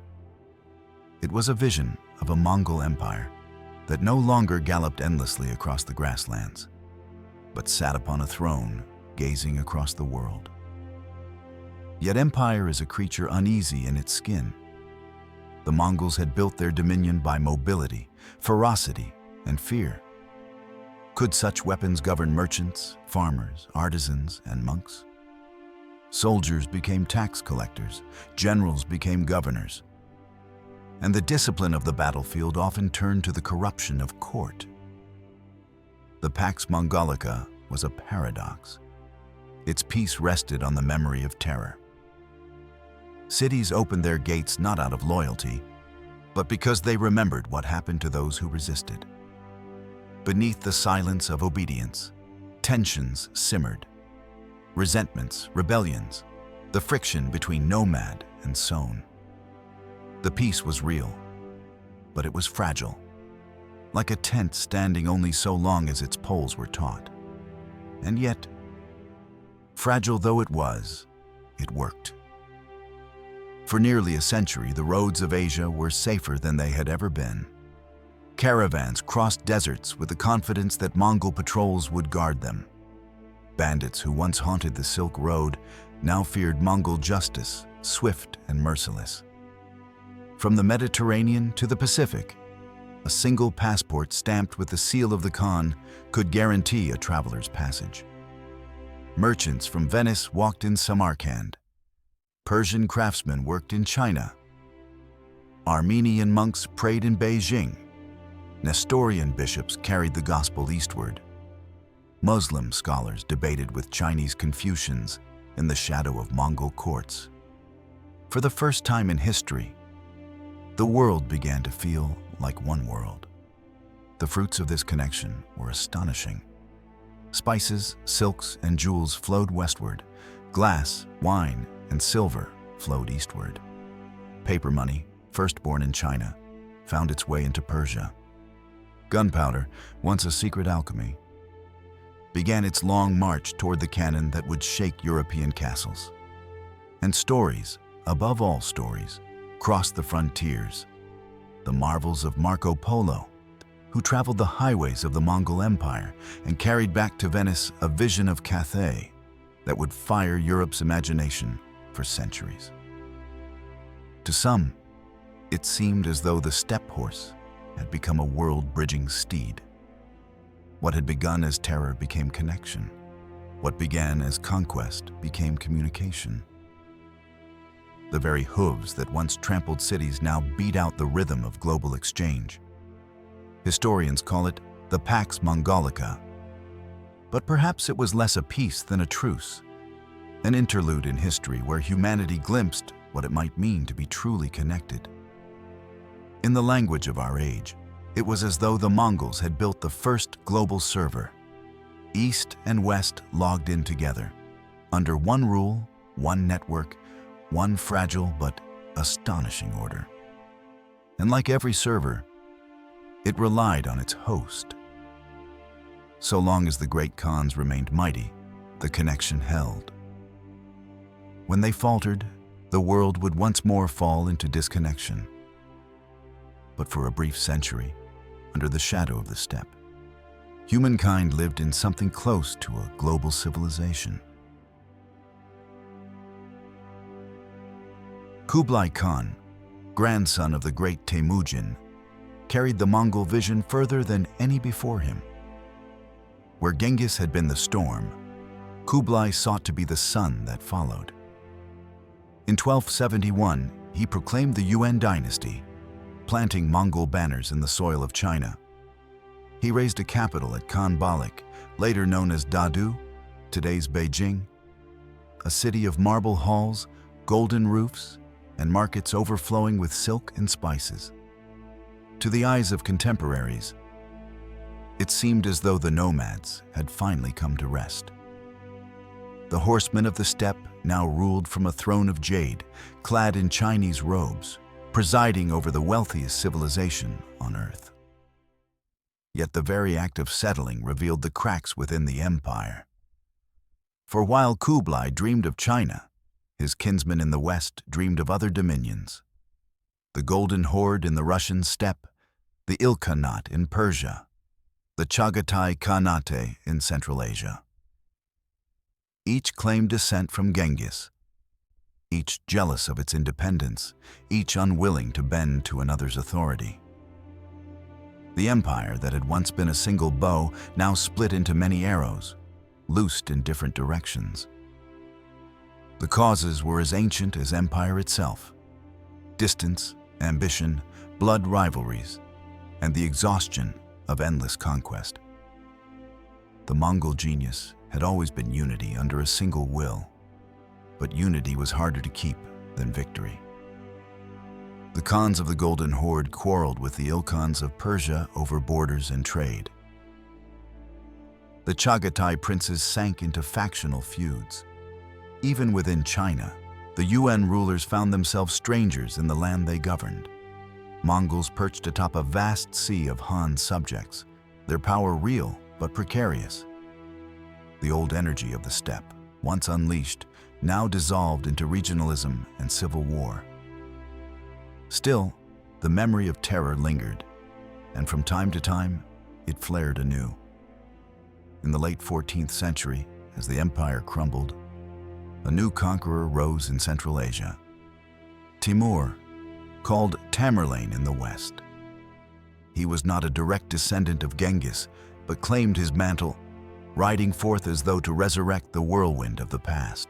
It was a vision of a Mongol empire that no longer galloped endlessly across the grasslands, but sat upon a throne, gazing across the world. Yet empire is a creature uneasy in its skin. The Mongols had built their dominion by mobility, ferocity, and fear. Could such weapons govern merchants, farmers, artisans, and monks? Soldiers became tax collectors, generals became governors, and the discipline of the battlefield often turned to the corruption of court. The Pax Mongolica was a paradox. Its peace rested on the memory of terror. Cities opened their gates not out of loyalty, but because they remembered what happened to those who resisted. Beneath the silence of obedience, tensions simmered. Resentments, rebellions, the friction between nomad and sown. The peace was real, but it was fragile, like a tent standing only so long as its poles were taut. And yet, fragile though it was, it worked. For nearly a century, the roads of Asia were safer than they had ever been. Caravans crossed deserts with the confidence that Mongol patrols would guard them. Bandits who once haunted the Silk Road now feared Mongol justice, swift and merciless. From the Mediterranean to the Pacific, a single passport stamped with the seal of the Khan could guarantee a traveler's passage. Merchants from Venice walked in Samarkand. Persian craftsmen worked in China. Armenian monks prayed in Beijing. Nestorian bishops carried the gospel eastward. Muslim scholars debated with Chinese Confucians in the shadow of Mongol courts. For the first time in history, the world began to feel like one world. The fruits of this connection were astonishing. Spices, silks, and jewels flowed westward. Glass, wine, and silver flowed eastward. Paper money, first born in China, found its way into Persia. Gunpowder, once a secret alchemy, began its long march toward the cannon that would shake European castles. And stories, above all stories, crossed the frontiers. The marvels of Marco Polo, who traveled the highways of the Mongol Empire and carried back to Venice a vision of Cathay that would fire Europe's imagination for centuries. To some, it seemed as though the steppe horse had become a world-bridging steed. What had begun as terror became connection. What began as conquest became communication. The very hooves that once trampled cities now beat out the rhythm of global exchange. Historians call it the Pax Mongolica. But perhaps it was less a peace than a truce, an interlude in history where humanity glimpsed what it might mean to be truly connected. In the language of our age, it was as though the Mongols had built the first global server. East and West logged in together, under one rule, one network, one fragile but astonishing order. And like every server, it relied on its host. So long as the great Khans remained mighty, the connection held. When they faltered, the world would once more fall into disconnection. But for a brief century, under the shadow of the steppe, humankind lived in something close to a global civilization. Kublai Khan, grandson of the great Temujin, carried the Mongol vision further than any before him. Where Genghis had been the storm, Kublai sought to be the sun that followed. In 1271, he proclaimed the Yuan dynasty, planting Mongol banners in the soil of China. He raised a capital at Khanbalik, later known as Dadu, today's Beijing, a city of marble halls, golden roofs, and markets overflowing with silk and spices. To the eyes of contemporaries, it seemed as though the nomads had finally come to rest. The horsemen of the steppe now ruled from a throne of jade, clad in Chinese robes, presiding over the wealthiest civilization on earth. Yet the very act of settling revealed the cracks within the empire. For while Kublai dreamed of China, his kinsmen in the west dreamed of other dominions. The Golden Horde in the Russian steppe, the Ilkhanate in Persia, the Chagatai Khanate in Central Asia. Each claimed descent from Genghis, each jealous of its independence, each unwilling to bend to another's authority. The empire that had once been a single bow now split into many arrows, loosed in different directions. The causes were as ancient as empire itself: distance, ambition, blood rivalries, and the exhaustion of endless conquest. The Mongol genius had always been unity under a single will, but unity was harder to keep than victory. The Khans of the Golden Horde quarreled with the Ilkhans of Persia over borders and trade. The Chagatai princes sank into factional feuds. Even within China, the Yuan rulers found themselves strangers in the land they governed. Mongols perched atop a vast sea of Han subjects, their power real but precarious. The old energy of the steppe, once unleashed, now dissolved into regionalism and civil war. Still, the memory of terror lingered, and from time to time, it flared anew. In the late 14th century, as the empire crumbled, a new conqueror rose in Central Asia. Timur, called Tamerlane in the west. He was not a direct descendant of Genghis, but claimed his mantle, riding forth as though to resurrect the whirlwind of the past.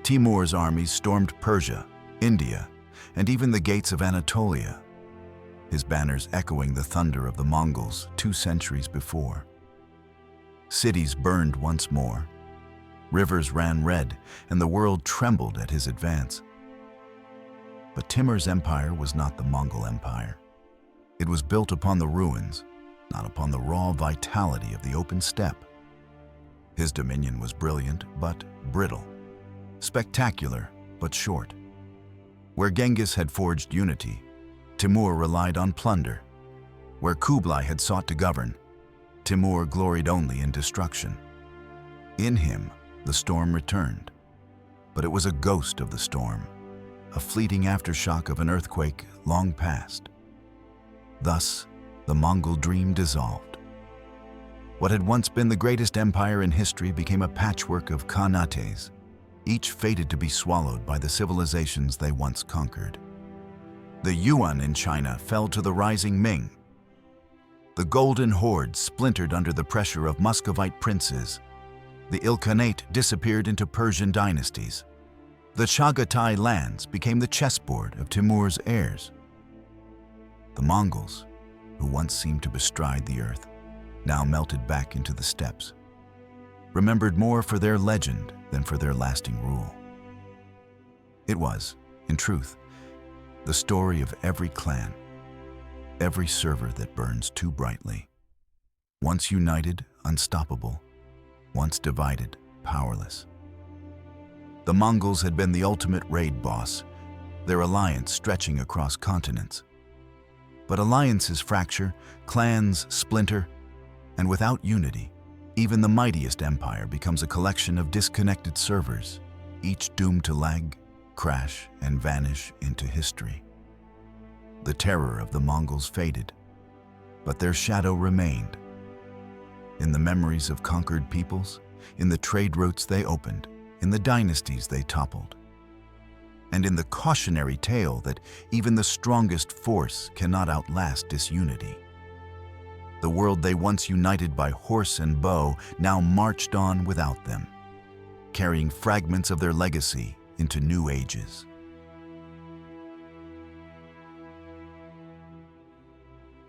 Timur's armies stormed Persia, India, and even the gates of Anatolia, his banners echoing the thunder of the Mongols 2 centuries before. Cities burned once more, rivers ran red, and the world trembled at his advance. But Timur's empire was not the Mongol Empire. It was built upon the ruins, not upon the raw vitality of the open steppe. His dominion was brilliant but brittle, spectacular but short. Where Genghis had forged unity, Timur relied on plunder. Where Kublai had sought to govern, Timur gloried only in destruction. In him, the storm returned, but it was a ghost of the storm, a fleeting aftershock of an earthquake long past. Thus, the Mongol dream dissolved. What had once been the greatest empire in history became a patchwork of khanates, each fated to be swallowed by the civilizations they once conquered. The Yuan in China fell to the rising Ming. The Golden Horde splintered under the pressure of Muscovite princes. The Ilkhanate disappeared into Persian dynasties. The Chagatai lands became the chessboard of Timur's heirs. The Mongols, who once seemed to bestride the earth, now melted back into the steppes, remembered more for their legend than for their lasting rule. It was, in truth, the story of every clan, every server that burns too brightly. Once united, unstoppable; once divided, powerless. The Mongols had been the ultimate raid boss, their alliance stretching across continents. But alliances fracture, clans splinter, and without unity, even the mightiest empire becomes a collection of disconnected servers, each doomed to lag, crash, and vanish into history. The terror of the Mongols faded, but their shadow remained. In the memories of conquered peoples, in the trade routes they opened, in the dynasties they toppled, and in the cautionary tale that even the strongest force cannot outlast disunity. The world they once united by horse and bow now marched on without them, carrying fragments of their legacy into new ages.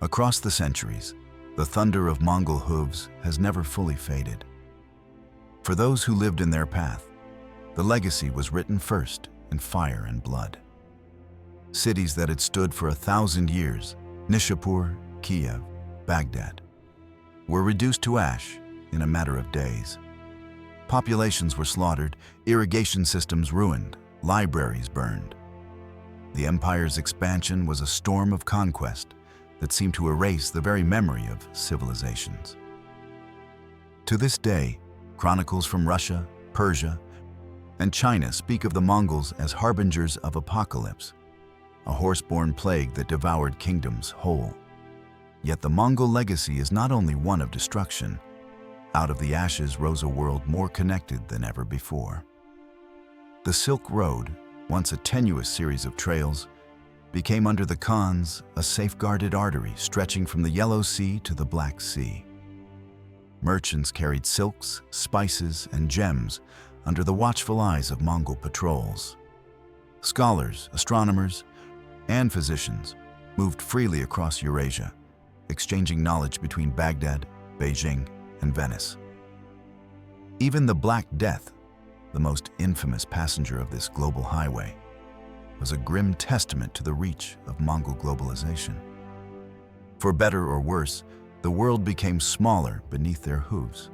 Across the centuries, the thunder of Mongol hooves has never fully faded. For those who lived in their path, the legacy was written first in fire and blood. Cities that had stood for 1,000 years, Nishapur, Kiev, Baghdad, were reduced to ash in a matter of days. Populations were slaughtered, irrigation systems ruined, libraries burned. The empire's expansion was a storm of conquest that seemed to erase the very memory of civilizations. To this day, chronicles from Russia, Persia, and China speak of the Mongols as harbingers of apocalypse, a horse-borne plague that devoured kingdoms whole. Yet the Mongol legacy is not only one of destruction. Out of the ashes rose a world more connected than ever before. The Silk Road, once a tenuous series of trails, became under the Khans a safeguarded artery stretching from the Yellow Sea to the Black Sea. Merchants carried silks, spices, and gems under the watchful eyes of Mongol patrols. Scholars, astronomers, and physicians moved freely across Eurasia, exchanging knowledge between Baghdad, Beijing, and Venice. Even the Black Death, the most infamous passenger of this global highway, was a grim testament to the reach of Mongol globalization. For better or worse, the world became smaller beneath their hooves.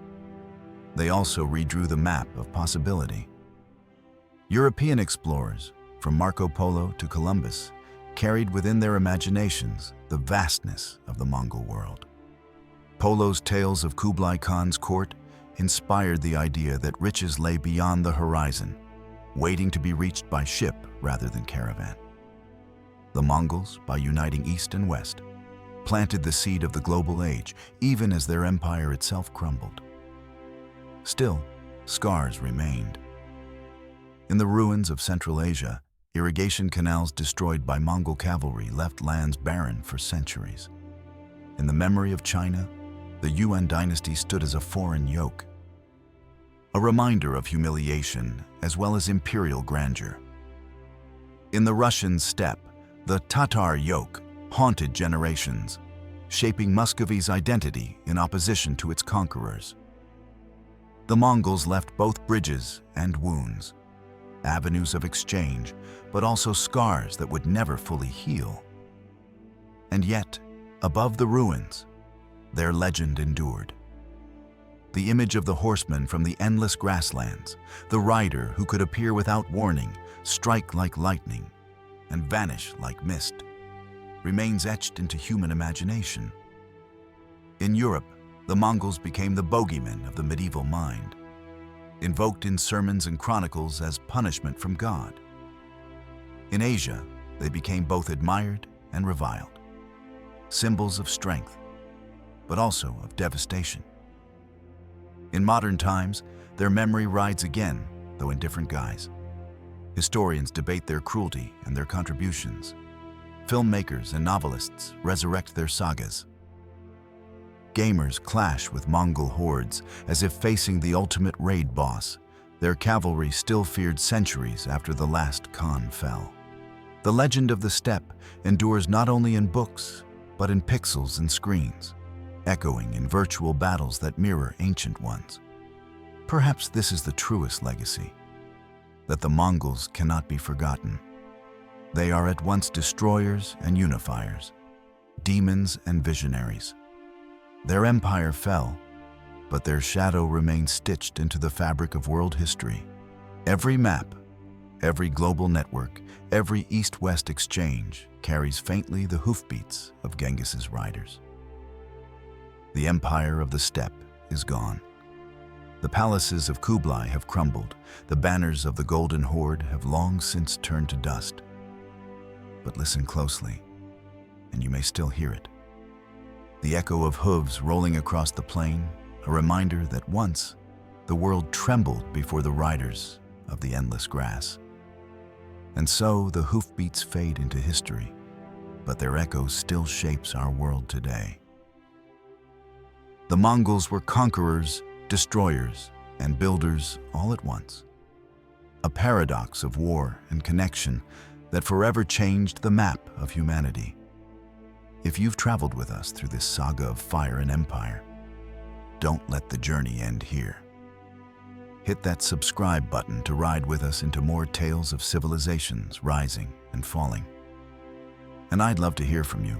They also redrew the map of possibility. European explorers, from Marco Polo to Columbus, carried within their imaginations the vastness of the Mongol world. Polo's tales of Kublai Khan's court inspired the idea that riches lay beyond the horizon, waiting to be reached by ship rather than caravan. The Mongols, by uniting East and West, planted the seed of the global age, even as their empire itself crumbled. Still, scars remained. In the ruins of Central Asia, irrigation canals destroyed by Mongol cavalry left lands barren for centuries. In the memory of China, the Yuan dynasty stood as a foreign yoke, a reminder of humiliation as well as imperial grandeur. In the Russian steppe, the Tatar yoke haunted generations, shaping Muscovy's identity in opposition to its conquerors. The Mongols left both bridges and wounds, avenues of exchange, but also scars that would never fully heal. And yet, above the ruins, their legend endured. The image of the horseman from the endless grasslands, the rider who could appear without warning, strike like lightning, and vanish like mist, remains etched into human imagination. In Europe, the Mongols became the bogeymen of the medieval mind, invoked in sermons and chronicles as punishment from God. In Asia, they became both admired and reviled, symbols of strength, but also of devastation. In modern times, their memory rides again, though in different guise. Historians debate their cruelty and their contributions. Filmmakers and novelists resurrect their sagas. Gamers clash with Mongol hordes as if facing the ultimate raid boss. Their cavalry still feared centuries after the last Khan fell. The legend of the steppe endures not only in books, but in pixels and screens, echoing in virtual battles that mirror ancient ones. Perhaps this is the truest legacy, that the Mongols cannot be forgotten. They are at once destroyers and unifiers, demons and visionaries. Their empire fell, but their shadow remains stitched into the fabric of world history. Every map, every global network, every east-west exchange carries faintly the hoofbeats of Genghis's riders. The empire of the steppe is gone. The palaces of Kublai have crumbled. The banners of the Golden Horde have long since turned to dust. But listen closely, and you may still hear it. The echo of hooves rolling across the plain, a reminder that once the world trembled before the riders of the endless grass. And so the hoofbeats fade into history, but their echo still shapes our world today. The Mongols were conquerors, destroyers, and builders all at once. A paradox of war and connection that forever changed the map of humanity. If you've traveled with us through this saga of fire and empire, don't let the journey end here. Hit that subscribe button to ride with us into more tales of civilizations rising and falling. And I'd love to hear from you.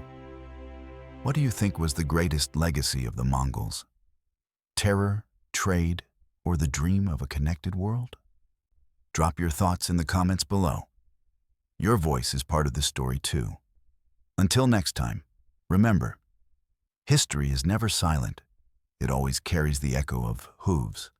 What do you think was the greatest legacy of the Mongols? Terror, trade, or the dream of a connected world? Drop your thoughts in the comments below. Your voice is part of the story too. Until next time, remember, history is never silent. It always carries the echo of hooves.